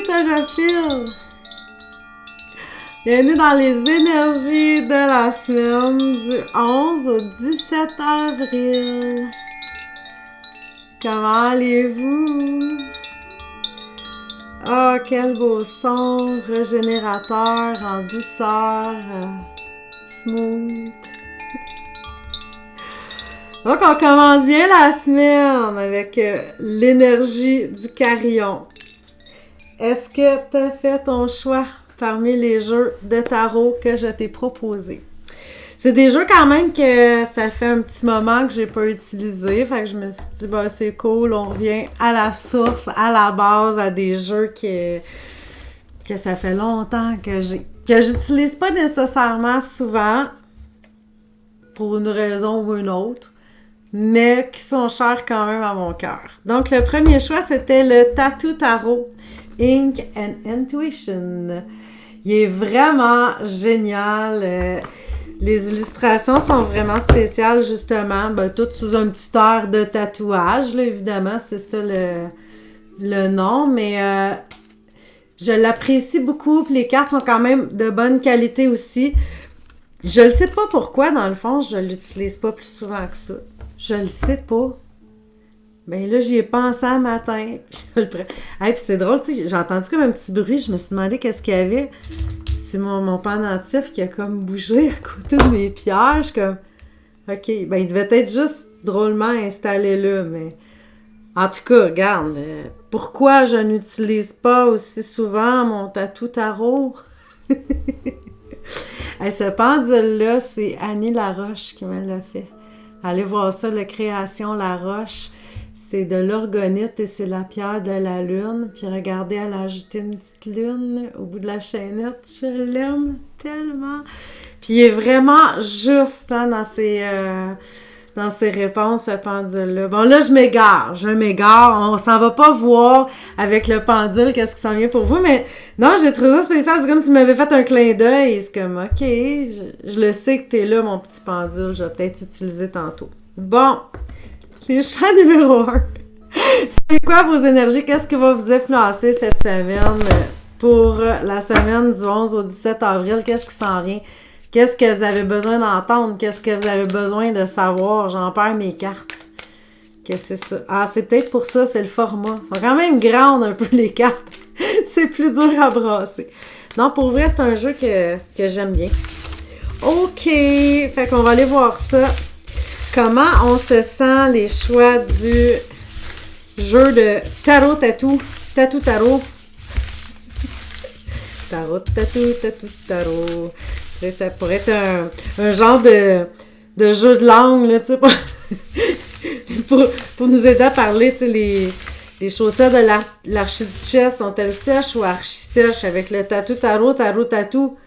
Thérophile! Bienvenue dans les énergies de la semaine du 11 au 17 avril. Comment allez-vous? Oh, quel beau son régénérateur en douceur, smooth. Donc, on commence bien la semaine avec l'énergie du carillon. Est-ce que tu as fait ton choix parmi les jeux de tarot que je t'ai proposés? C'est des jeux quand même que ça fait un petit moment que j'ai pas utilisé, fait que je me suis dit, bah c'est cool, on revient à la source, à la base, à des jeux que ça fait longtemps que j'utilise pas nécessairement souvent, pour une raison ou une autre, mais qui sont chers quand même à mon cœur. Donc, le premier choix, c'était le Tattoo Tarot, Ink and Intuition. Il est vraiment génial. Les illustrations sont vraiment spéciales, justement. Toutes sous un petit air de tatouage, là, évidemment, c'est ça le nom, mais je l'apprécie beaucoup. Puis les cartes sont quand même de bonne qualité aussi. Je ne sais pas pourquoi, dans le fond, je l'utilise pas plus souvent que ça. Je le sais pas. Ben là, j'y ai pensé un matin. Puis je le prends. Hey, puis c'est drôle, tu sais, j'ai entendu comme un petit bruit. Je me suis demandé qu'est-ce qu'il y avait. C'est mon pendentif qui a comme bougé à côté de mes pierres. Je suis comme, OK, ben il devait être juste drôlement installé là, mais... En tout cas, regarde, pourquoi je n'utilise pas aussi souvent mon tatou tarot? Hey, ce pendule-là, c'est Annie Laroche qui me l'a fait. Allez voir ça, le Création Laroche. C'est de l'orgonite et c'est la pierre de la lune. Puis regardez, elle a ajouté une petite lune au bout de la chaînette. Je l'aime tellement. Puis il est vraiment juste hein, dans ses réponses, ce pendule-là. Bon, là, je m'égare. On s'en va pas voir avec le pendule qu'est-ce qui s'en vient pour vous, mais non, j'ai trouvé ça spécial. C'est comme si tu m'avais fait un clin d'œil. C'est comme, OK, je le sais que t'es là, mon petit pendule. Je vais peut-être utiliser tantôt. Bon, les choix numéro 1. C'est quoi vos énergies? Qu'est-ce qui va vous influencer cette semaine pour la semaine du 11 au 17 avril? Qu'est-ce qui s'en vient? Qu'est-ce que vous avez besoin d'entendre? Qu'est-ce que vous avez besoin de savoir? J'en perds mes cartes. Qu'est-ce que c'est ça? Ah, c'est peut-être pour ça, c'est le format. Elles sont quand même grandes un peu, les cartes. C'est plus dur à brasser. Non, pour vrai, c'est un jeu que j'aime bien. OK, fait qu'on va aller voir ça. Comment on se sent les choix du jeu de tarot tatou? Tatou tarot. Tarot tatou tatou tarot. Ça pourrait être un genre de jeu de langue, là, tu sais, pour nous aider à parler, tu sais, les chaussettes de l'archiduchesse, sont-elles sèches ou archi-sèches avec le tatou tarot, tatou?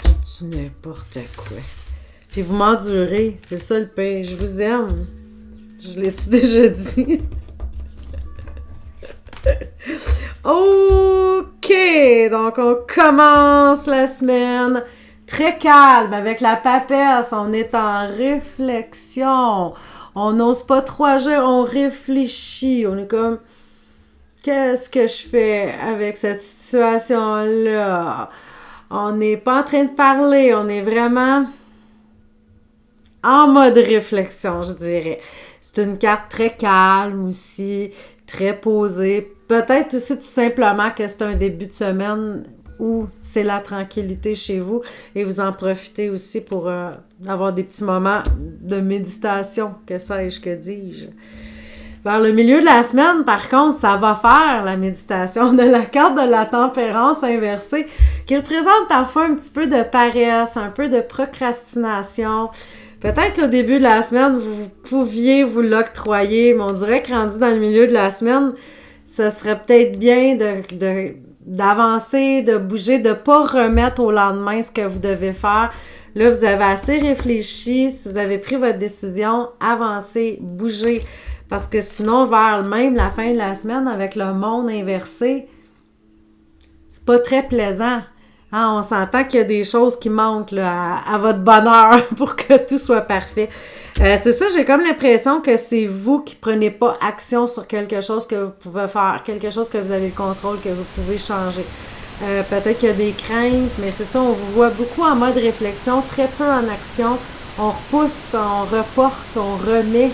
Je dis n'importe quoi. Puis vous m'endurez, c'est ça le pire. Je vous aime. Je l'ai-tu déjà dit? OK, donc on commence la semaine très calme avec la papesse. On est en réflexion. On n'ose pas trop agir, on réfléchit. On est comme, qu'est-ce que je fais avec cette situation-là? On n'est pas en train de parler, on est vraiment en mode réflexion, je dirais. C'est une carte très calme aussi, très posée. Peut-être aussi tout simplement que c'est un début de semaine où c'est la tranquillité chez vous et vous en profitez aussi pour avoir des petits moments de méditation, que sais-je, que dis-je. Vers le milieu de la semaine, par contre, ça va faire la méditation de la carte de la tempérance inversée qui représente parfois un petit peu de paresse, un peu de procrastination. Peut-être qu'au début de la semaine, vous pouviez vous l'octroyer, mais on dirait que rendu dans le milieu de la semaine, ce serait peut-être bien d'avancer, de bouger, de ne pas remettre au lendemain ce que vous devez faire. Là, vous avez assez réfléchi. Si vous avez pris votre décision, avancez, bougez. Parce que sinon, vers même la fin de la semaine, avec le monde inversé, c'est pas très plaisant. Ah, on s'entend qu'il y a des choses qui manquent là, à votre bonheur pour que tout soit parfait. C'est ça, j'ai comme l'impression que c'est vous qui prenez pas action sur quelque chose que vous pouvez faire, quelque chose que vous avez le contrôle, que vous pouvez changer. Peut-être qu'il y a des craintes, mais c'est ça, on vous voit beaucoup en mode réflexion, très peu en action. On repousse, on reporte, on remet.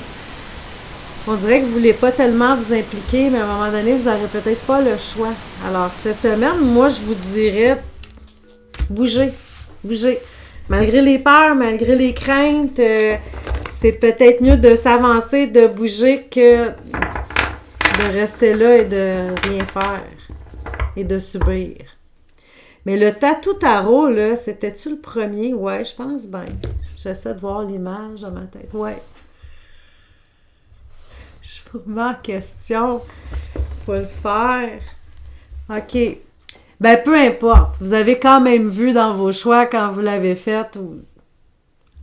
On dirait que vous ne voulez pas tellement vous impliquer, mais à un moment donné, vous n'aurez peut-être pas le choix. Alors, cette semaine, moi, je vous dirais, bougez, bougez. Malgré les peurs, malgré les craintes, c'est peut-être mieux de s'avancer, de bouger que de rester là et de rien faire et de subir. Mais le tatou tarot, là, c'était-tu le premier? Ouais, je pense bien. J'essaie de voir l'image dans ma tête. Ouais. Je vous remets en question. Faut le faire. OK. Ben, peu importe. Vous avez quand même vu dans vos choix quand vous l'avez fait. On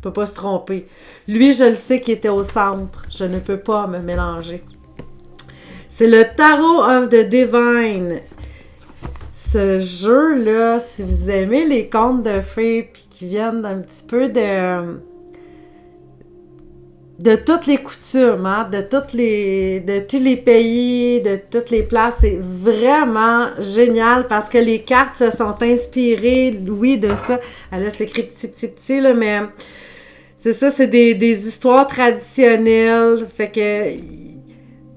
peut pas se tromper. Lui, je le sais qu'il était au centre. Je ne peux pas me mélanger. C'est le Tarot of the Divine. Ce jeu-là, si vous aimez les contes de fées puis qui viennent d'un petit peu de toutes les coutumes, hein, de tous les pays, de toutes les places, c'est vraiment génial parce que les cartes se sont inspirées, oui, de ça. Là, c'est écrit petit, là, mais c'est ça, c'est des histoires traditionnelles, fait que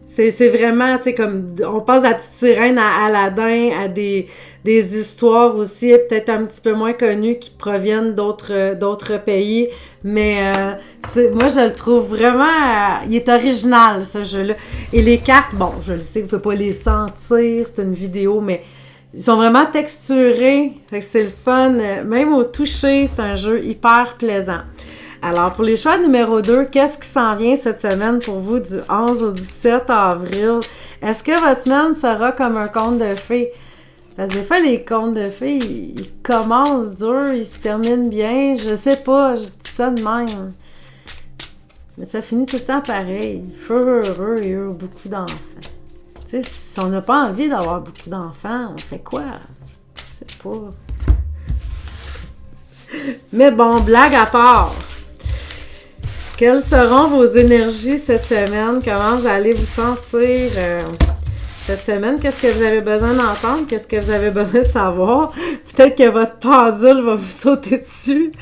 c'est vraiment, tu sais, comme, on passe à la petite sirène, à Aladdin, à des histoires aussi, peut-être un petit peu moins connues, qui proviennent d'autres pays, mais moi, je le trouve vraiment, il est original, ce jeu-là. Et les cartes, bon, je le sais, vous ne pouvez pas les sentir, c'est une vidéo, mais ils sont vraiment texturés, fait que c'est le fun, même au toucher, c'est un jeu hyper plaisant. Alors, pour les choix numéro 2, qu'est-ce qui s'en vient cette semaine pour vous du 11 au 17 avril? Est-ce que votre semaine sera comme un conte de fées? Parce que des fois, les contes de fées, ils commencent dur, ils se terminent bien. Je sais pas, je dis ça de même. Mais ça finit tout le temps pareil. Heureux et beaucoup d'enfants. Tu sais, si on n'a pas envie d'avoir beaucoup d'enfants, on fait quoi? Je sais pas. Mais bon, blague à part. Quelles seront vos énergies cette semaine? Comment vous allez vous sentir cette semaine? Qu'est-ce que vous avez besoin d'entendre? Qu'est-ce que vous avez besoin de savoir? Peut-être que votre pendule va vous sauter dessus.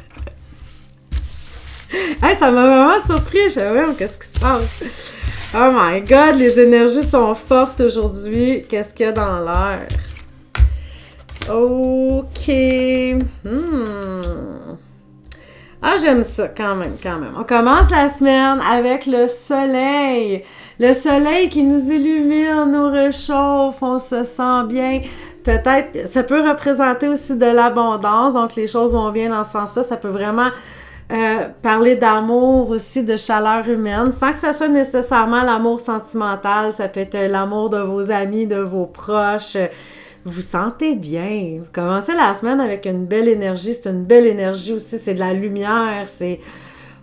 Hey, ça m'a vraiment surpris. Je savais, qu'est-ce qui se passe? Oh my God, les énergies sont fortes aujourd'hui. Qu'est-ce qu'il y a dans l'air? OK. Ah, j'aime ça, quand même. On commence la semaine avec le soleil. Le soleil qui nous illumine, nous réchauffe, on se sent bien. Peut-être, ça peut représenter aussi de l'abondance, donc les choses vont bien dans ce sens-là. Ça peut vraiment parler d'amour aussi, de chaleur humaine, sans que ça soit nécessairement l'amour sentimental. Ça peut être l'amour de vos amis, de vos proches. Vous sentez bien. Vous commencez la semaine avec une belle énergie. C'est une belle énergie aussi. C'est de la lumière.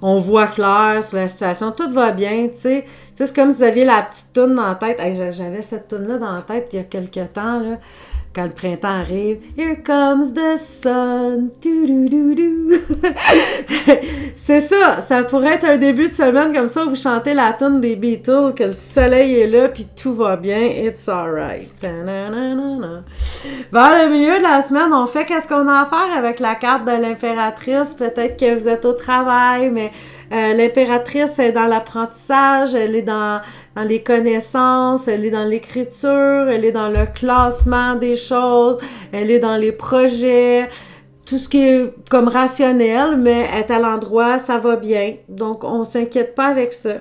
On voit clair sur la situation. Tout va bien, tu sais. C'est comme si vous aviez la petite toune dans la tête. Hey, j'avais cette toune-là dans la tête il y a quelques temps, là, quand le printemps arrive. Here comes the sun. C'est ça. Ça pourrait être un début de semaine comme ça où vous chantez la toune des Beatles, que le soleil est là, puis tout va bien. It's alright. Vers le milieu de la semaine, on fait qu'est-ce qu'on a à faire avec la carte de l'impératrice. Peut-être que vous êtes au travail, mais l'impératrice est dans l'apprentissage, elle est dans les connaissances, elle est dans l'écriture, elle est dans le classement des choses, elle est dans les projets, tout ce qui est comme rationnel, mais être à l'endroit, ça va bien. Donc, on s'inquiète pas avec ça.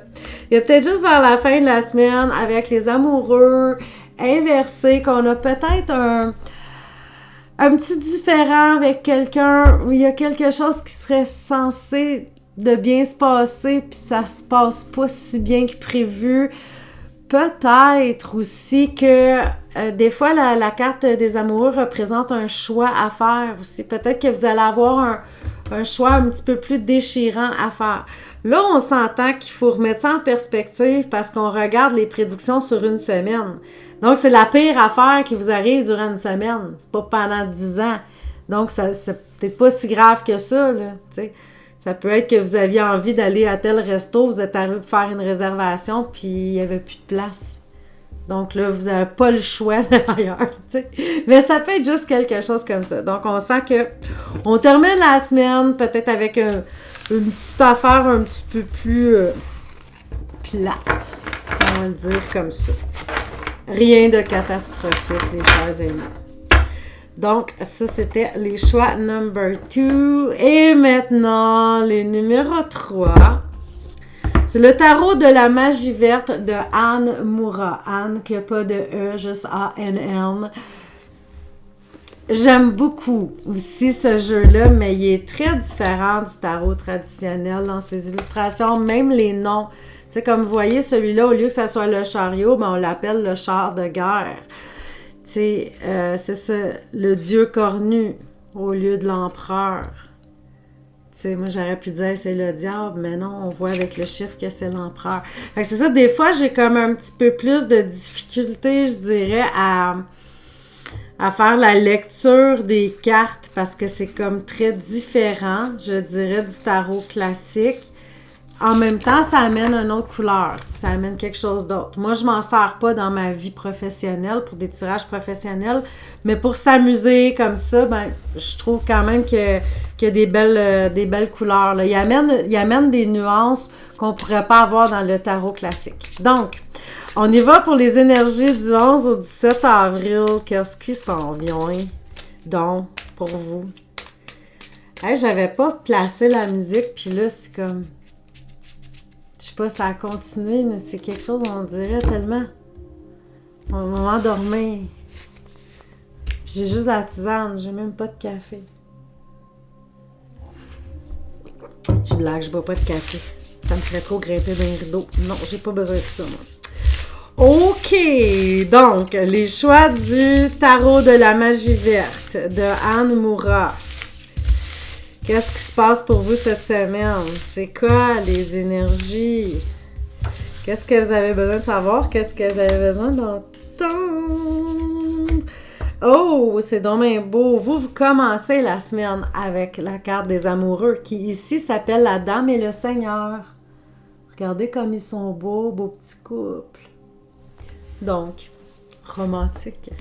Il y a peut-être juste vers la fin de la semaine, avec les amoureux inversés, qu'on a peut-être un petit différend avec quelqu'un où il y a quelque chose qui serait censé de bien se passer, puis ça se passe pas si bien que prévu. Peut-être aussi que des fois, la carte des amoureux représente un choix à faire aussi. Peut-être que vous allez avoir un choix un petit peu plus déchirant à faire. Là, on s'entend qu'il faut remettre ça en perspective parce qu'on regarde les prédictions sur une semaine. Donc, c'est la pire affaire qui vous arrive durant une semaine. C'est pas pendant 10 ans. Donc, c'est peut-être pas si grave que ça, là, tu sais. Ça peut être que vous aviez envie d'aller à tel resto, vous êtes arrivé pour faire une réservation, puis il n'y avait plus de place. Donc là, vous n'avez pas le choix d'ailleurs, tu sais. Mais ça peut être juste quelque chose comme ça. Donc, on sent que on termine la semaine peut-être avec une petite affaire un petit peu plus plate. On va le dire comme ça. Rien de catastrophique, les chers amis. Donc, ça, c'était les choix number 2. Et maintenant, les numéros 3. C'est le tarot de la magie verte de Anne Moura. Anne, qui n'a pas de E, juste A-N-N. J'aime beaucoup aussi ce jeu-là, mais il est très différent du tarot traditionnel dans ses illustrations, même les noms. Tu sais, comme vous voyez, celui-là, au lieu que ça soit le chariot, ben on l'appelle le char de guerre. Tu sais, c'est ça, le dieu cornu au lieu de l'empereur. Tu sais, moi, j'aurais pu dire c'est le diable, mais non, on voit avec le chiffre que c'est l'empereur. Fait que c'est ça, des fois, j'ai comme un petit peu plus de difficulté, je dirais, à faire la lecture des cartes parce que c'est comme très différent, je dirais, du tarot classique. En même temps, ça amène une autre couleur, ça amène quelque chose d'autre. Moi, je m'en sers pas dans ma vie professionnelle, pour des tirages professionnels, mais pour s'amuser comme ça, ben, je trouve quand même qu'il y a des belles couleurs, là. Il amène des nuances qu'on pourrait pas avoir dans le tarot classique. Donc, on y va pour les énergies du 11 au 17 avril. Qu'est-ce qui s'en vient? Donc, pour vous. Hey, j'avais pas placé la musique, puis là, c'est comme... Je sais pas, ça a continué, mais c'est quelque chose, on dirait tellement. On va m'endormir. J'ai juste la tisane, j'ai même pas de café. Je blague, je bois pas de café. Ça me ferait trop grimper dans les rideaux. Non, j'ai pas besoin de ça, moi. OK, donc, les choix du tarot de la magie verte de Anne Moura. Qu'est-ce qui se passe pour vous cette semaine? C'est quoi les énergies? Qu'est-ce que vous avez besoin de savoir? Qu'est-ce que vous avez besoin d'entendre? Oh, c'est donc bien beau! Vous commencez la semaine avec la carte des amoureux qui ici s'appelle la Dame et le Seigneur. Regardez comme ils sont beaux petits couples. Donc, romantique.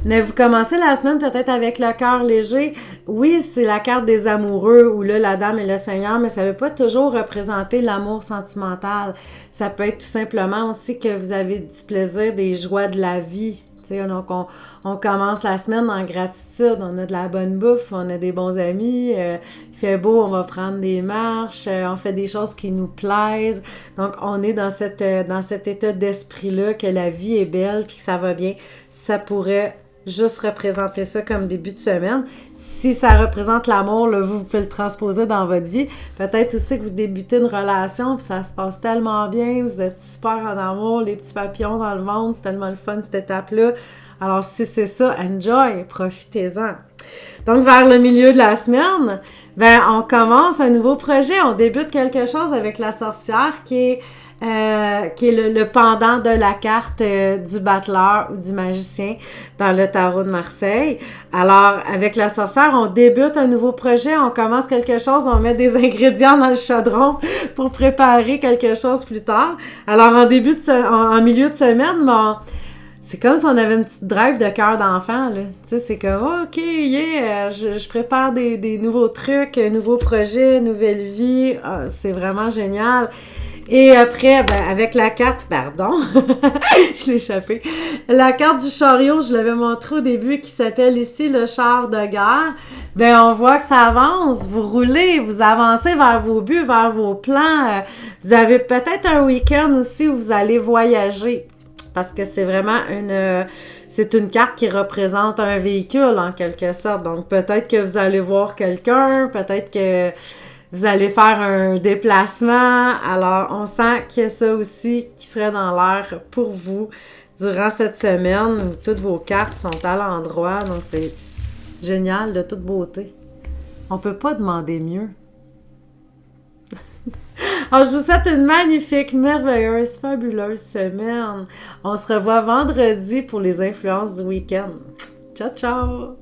Mais vous commencez la semaine peut-être avec le cœur léger. Oui, c'est la carte des amoureux où là, la Dame et le Seigneur, mais ça ne veut pas toujours représenter l'amour sentimental. Ça peut être tout simplement aussi que vous avez du plaisir, des joies de la vie. T'sais, donc, on commence la semaine en gratitude. On a de la bonne bouffe, on a des bons amis. Il fait beau, on va prendre des marches. On fait des choses qui nous plaisent. Donc, on est dans cet état d'esprit-là que la vie est belle puis que ça va bien. Ça pourrait juste représenter ça comme début de semaine. Si ça représente l'amour, là, vous pouvez le transposer dans votre vie. Peut-être aussi que vous débutez une relation puis ça se passe tellement bien, vous êtes super en amour, les petits papillons dans le ventre, c'est tellement le fun cette étape-là. Alors si c'est ça, enjoy, profitez-en. Donc vers le milieu de la semaine, ben on commence un nouveau projet, on débute quelque chose avec la sorcière qui est le pendant de la carte du battleur ou du magicien dans le tarot de Marseille. Alors, avec la sorcière, on débute un nouveau projet, on commence quelque chose, on met des ingrédients dans le chaudron pour préparer quelque chose plus tard. Alors, en milieu de semaine, bon, c'est comme si on avait une petite drive de cœur d'enfant, là. Tu sais, c'est comme, oh, OK, yeah, je prépare des nouveaux trucs, nouveaux projets, nouvelle vie. Ah, c'est vraiment génial. Et après, ben, avec la carte, pardon, je l'ai échappé. La carte du chariot, je l'avais montré au début, qui s'appelle ici le char de guerre. Ben, on voit que ça avance. Vous roulez, vous avancez vers vos buts, vers vos plans. Vous avez peut-être un week-end aussi où vous allez voyager. Parce que c'est vraiment c'est une carte qui représente un véhicule en quelque sorte. Donc, peut-être que vous allez voir quelqu'un, peut-être que vous allez faire un déplacement. Alors, on sent qu'il y a ça aussi qui serait dans l'air pour vous durant cette semaine où toutes vos cartes sont à l'endroit. Donc, c'est génial, de toute beauté. On peut pas demander mieux. Alors, je vous souhaite une magnifique, merveilleuse, fabuleuse semaine. On se revoit vendredi pour les influences du week-end. Ciao, ciao!